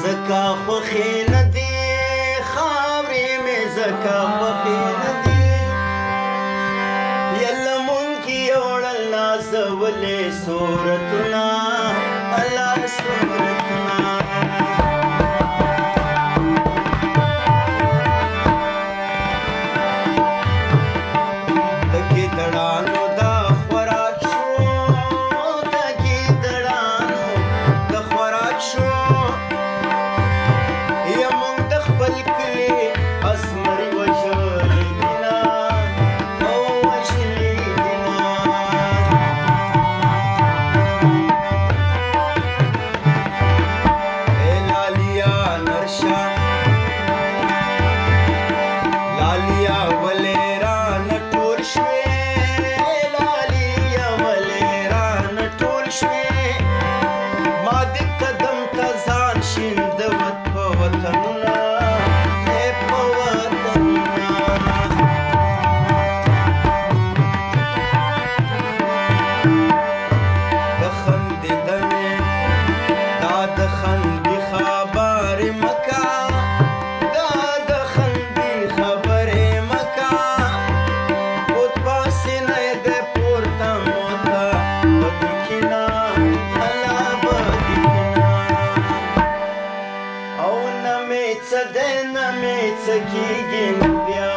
زکا خوخی ندی خاوری می زکا خوخی ندی یلمون کی اوڑل نازولی صورتنا اللہ صورتنا دکی دڑانو دا خوراک شو دکی دڑانو دا خوراک شو یمون د خپل کلی اسمري وژلې دینا او وژلې دینا لالیا نرشا لالیا ولیرا نټول شوې لالیا ولیرا نټول شوې ما د قدم ته ځان شیندوت په وطنونه ای په وطنونه د خندېدنې دا د خندې خبرې مکه دا د خندې خبرې مکه اوت پاسې نه یې دی پورته موته بدو کینه الله بدو کینه او نه مې څه دی نه مې څه کېږي نو بیا